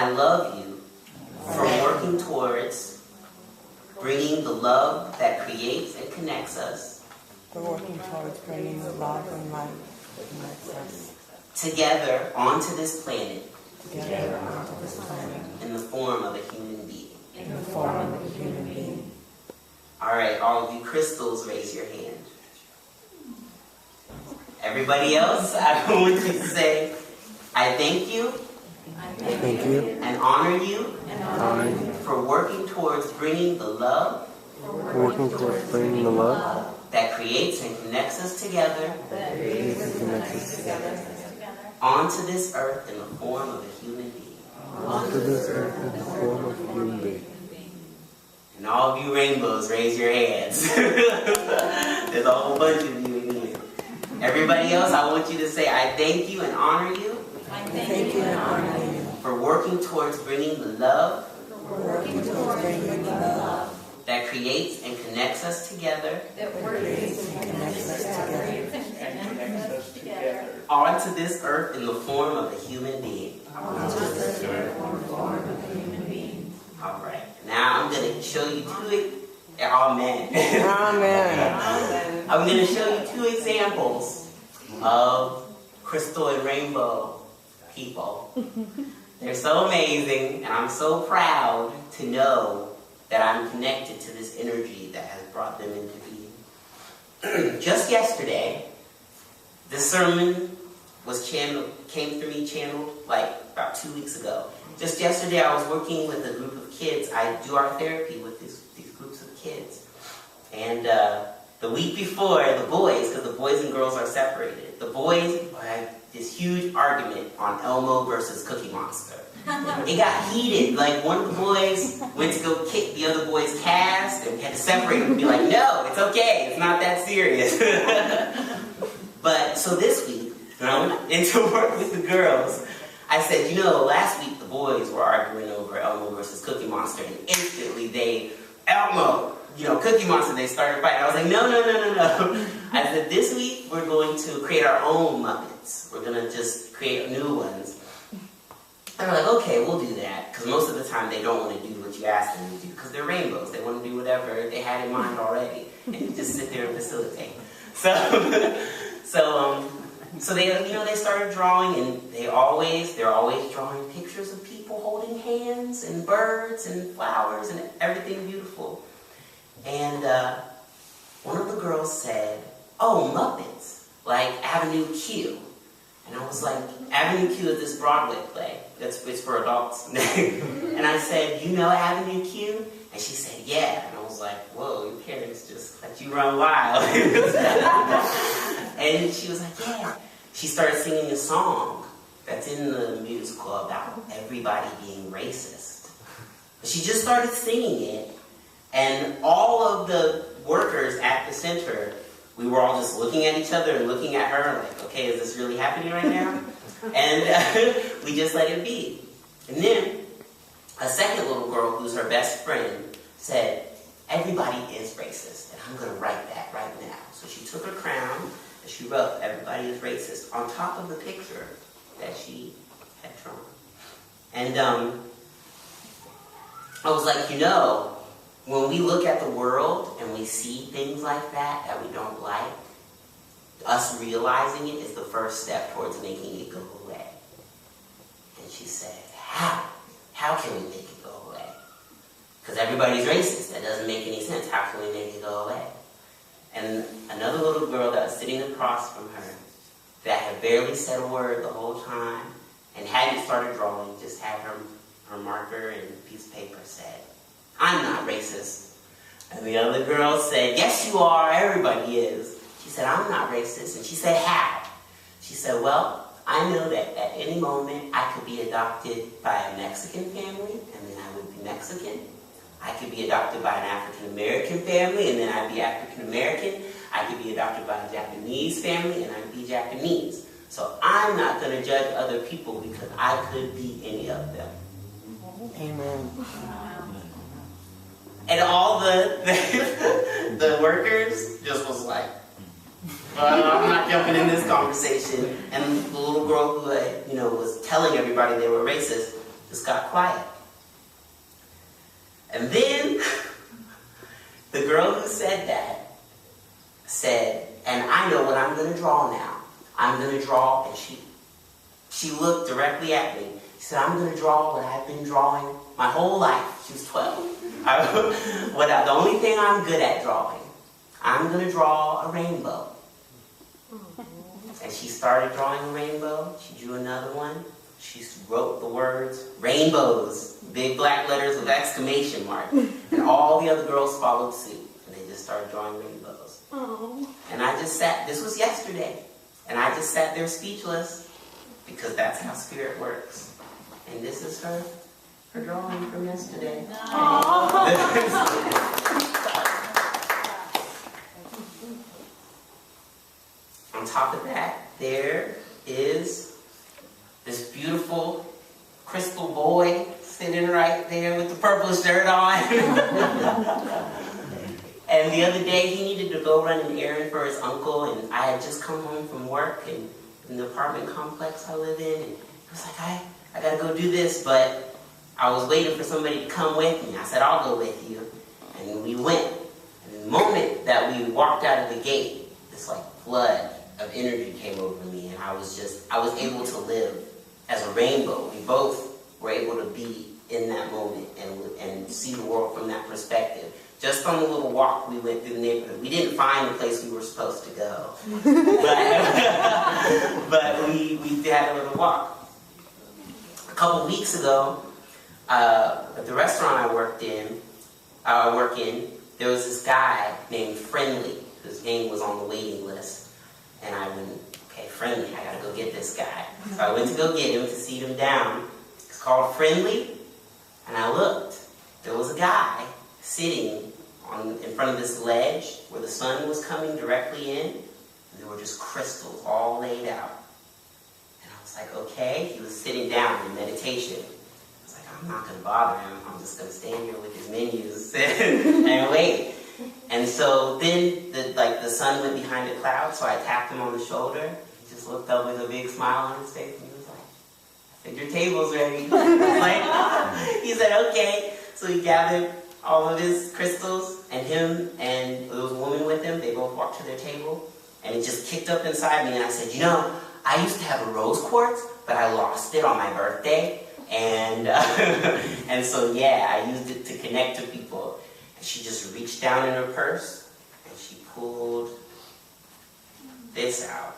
I love you for working towards bringing the love that creates and connects us. For working towards bringing the love and light that connects us. Together onto this planet. Together onto this planet. In the form of a human being. In the form of a human being. All right, all of you crystals, raise your hand. Everybody else, I want you to say, I thank you. Thank you. And honor you. Honor you. For working towards bringing the love. Working towards bringing the love. That creates and connects us together. Onto this earth in the form of a human being. Onto this earth in the form of a human being. And all of you rainbows, raise your hands. There's a whole bunch of you in here. Everybody else, I want you to say, I thank you and honor you. I thank you and honor you. For working towards bringing the love. For working towards bringing the love. That creates and connects us together. Onto this earth in the form of a human being. All right. Now I'm going to show you Amen. I'm going to show you 2 examples of crystal and rainbow people. They're so amazing, and I'm so proud to know that I'm connected to this energy that has brought them into being. Just yesterday, this sermon came through me channeled like about 2 weeks ago. Just yesterday, I was working with a group of kids. I do art therapy with these groups of kids. And the week before, the boys, because the boys and girls are separated, the boys had this huge argument on Elmo versus Cookie Monster. It got heated. Like, one of the boys went to go kick the other boy's cast, and we had to separate them and be like, no, it's okay. It's not that serious. But, so this week, when I went into work with the girls, I said, last week the boys were arguing over Elmo versus Cookie Monster, and instantly Elmo, Cookie Monster, they started fighting. I was like, no. I said, this week we're going to create our own Muppets. We're going to just create new ones. And we're like, okay, we'll do that. Because most of the time they don't want to do what you ask them to do. Because they're rainbows. They want to do whatever they had in mind already. And you just sit there and facilitate. So they started drawing, and they're always drawing pictures of people holding hands, and birds, and flowers, and everything beautiful. And one of the girls said, oh, Muppets, like Avenue Q. And I was like, Avenue Q is this Broadway play. It's for adults. And I said, Avenue Q? And she said, yeah. And I was like, whoa, your parents just let you run wild. And she was like, yeah. She started singing a song that's in the musical about everybody being racist. She just started singing it, and all of the workers at the center, we were all just looking at each other and looking at her like, okay, is this really happening right now? And we just let it be. And then a second little girl, who's her best friend, said, everybody is racist, and I'm going to write that right now. So she took her crown, and she wrote, everybody is racist, on top of the picture that she had drawn. And I was like, when we look at the world and we see things like that we don't like, us realizing it is the first step towards making it go away. And she said, how? How can we make it go away? Because everybody's racist. That doesn't make any sense. How can we make it go away? And another little girl that was sitting across from her, that had barely said a word the whole time, and hadn't started drawing, just had her marker and piece of paper, said, I'm not racist. And the other girl said, yes, you are. Everybody is. She said, I'm not racist. And she said, how? She said, well, I know that at any moment I could be adopted by a Mexican family, and then I would be Mexican. I could be adopted by an African-American family, and then I'd be African-American. I could be adopted by a Japanese family, and I'd be Japanese. So I'm not going to judge other people because I could be any of them. Amen. And all the workers just was like, I'm not jumping in this conversation. And the little girl who was telling everybody they were racist just got quiet. And then the girl who said that said, and I know what I'm going to draw now. I'm going to draw, and she looked directly at me. She said, I'm going to draw what I've been drawing my whole life. She was 12. The only thing I'm good at drawing, I'm going to draw a rainbow. And she started drawing a rainbow. She drew another one. She wrote the words, rainbows, big black letters with exclamation mark. And all the other girls followed suit. And they just started drawing rainbows. Oh. And I just sat, this was yesterday, and I just sat there speechless, because that's how spirit works. And this is her drawing from yesterday. On top of that, there is this beautiful crystal boy sitting right there with the purple shirt on. And the other day, he needed to go run an errand for his uncle, and I had just come home from work and in the apartment complex I live in, and he was like, I gotta go do this, but I was waiting for somebody to come with me. I said, I'll go with you. And we went. And the moment that we walked out of the gate, this like flood of energy came over me, and I was able to live as a rainbow. We both were able to be in that moment and see the world from that perspective. Just on the little walk we went through the neighborhood. We didn't find the place we were supposed to go. But we had a little walk. A couple weeks ago, at the restaurant I work in, there was this guy named Friendly, whose name was on the waiting list. And I went, okay, Friendly, I gotta go get this guy. So I went to go get him, to seat him down. It's called Friendly. And I looked. There was a guy sitting in front of this ledge where the sun was coming directly in, and there were just crystals all laid out. And I was like, okay. He was sitting down in meditation. I was like, I'm not going to bother him. I'm just going to stand here with his menus and wait. And so then the sun went behind a cloud, so I tapped him on the shoulder. He just looked up with a big smile on his face, and he was like, I think your table's ready. He said, okay. So he gathered all of his crystals, and him and there was a woman with him. They both walked to their table, and it just kicked up inside me. And I said, I used to have a rose quartz, but I lost it on my birthday. And and so, I used it to connect to people. And she just reached down in her purse, and she pulled this out.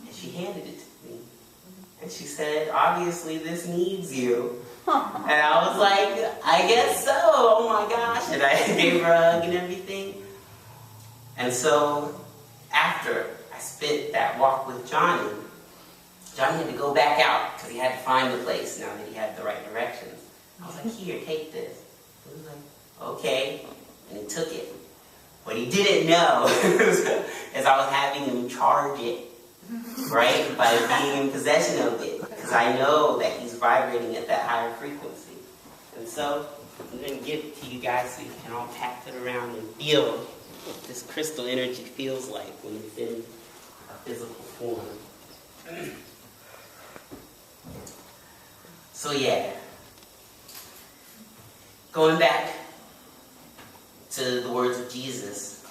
And she handed it to me. And she said, obviously this needs you. And I was like, I guess so. Oh my gosh. And I gave her a hug and everything. And so after I spent that walk with Johnny had to go back out because he had to find the place now that he had the right directions. I was like, here, take this. He was like, okay. And he took it. What he didn't know is I was having him charge it, right? By being in possession of it. Because I know that he's vibrating at that higher frequency. And so I'm going to give it to you guys so you can all pass it around and feel what this crystal energy feels like when it's in a physical form. So going back to the words of Jesus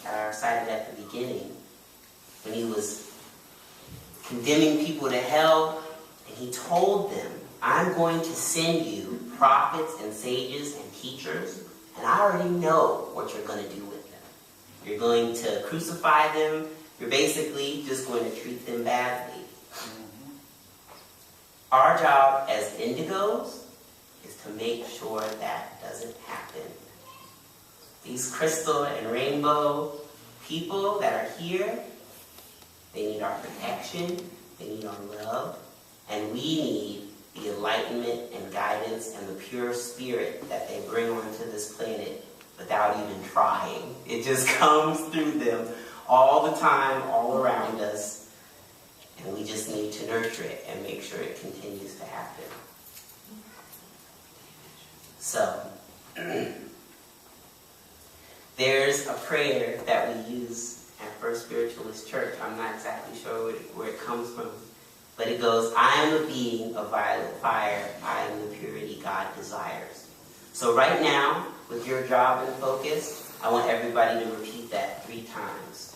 that are cited at the beginning, when he was condemning people to hell, and he told them, I'm going to send you prophets and sages and teachers, and I already know what you're going to do with them. You're going to crucify them. You're basically just going to treat them badly. Our job as indigos is to make sure that doesn't happen. These crystal and rainbow people that are here, they need our protection, they need our love, and we need the enlightenment and guidance and the pure spirit that they bring onto this planet without even trying. It just comes through them all the time, all around us. And we just need to nurture it and make sure it continues to happen. So, there's a prayer that we use at First Spiritualist Church. I'm not exactly sure where it comes from. But it goes, I am a being of violet fire. I am the purity God desires. So right now, with your job and focus, I want everybody to repeat that 3 times.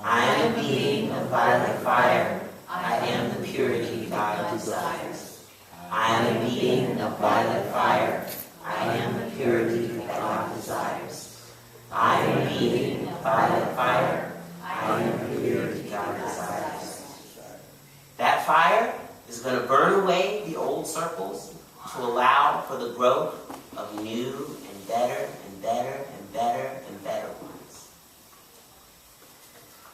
I am a being of violet fire. I am the purity God desires. I am a being of violet fire. I am the purity God desires. I am a being of violet fire. I am the purity God desires. That fire is going to burn away the old circles to allow for the growth of new and better and better and better and better ones.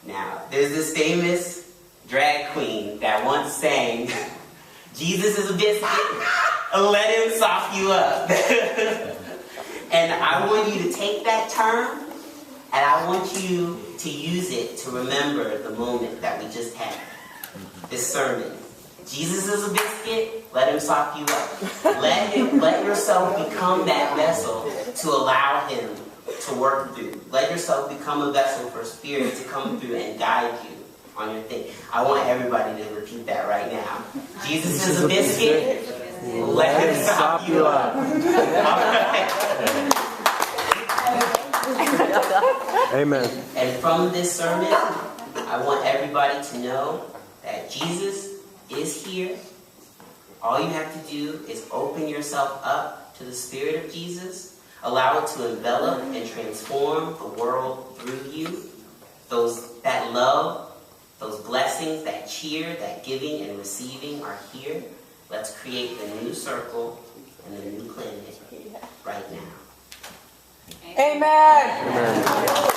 Now, there's this famous drag queen that once sang, Jesus is a biscuit, let him soft you up. And I want you to take that term, and I want you to use it to remember the moment that we just had. This sermon. Jesus is a biscuit, let him soft you up. Let yourself become that vessel to allow him to work through. Let yourself become a vessel for Spirit to come through and guide you on your thing. I want everybody to repeat that right now. Jesus is a biscuit, let him soft you up. Amen. And from this sermon, I want everybody to know that Jesus is here. All you have to do is open yourself up to the Spirit of Jesus. Allow it to envelop and transform the world through you. That love, those blessings, that cheer, that giving and receiving are here. Let's create the new circle and the new planet right now. Amen. Amen.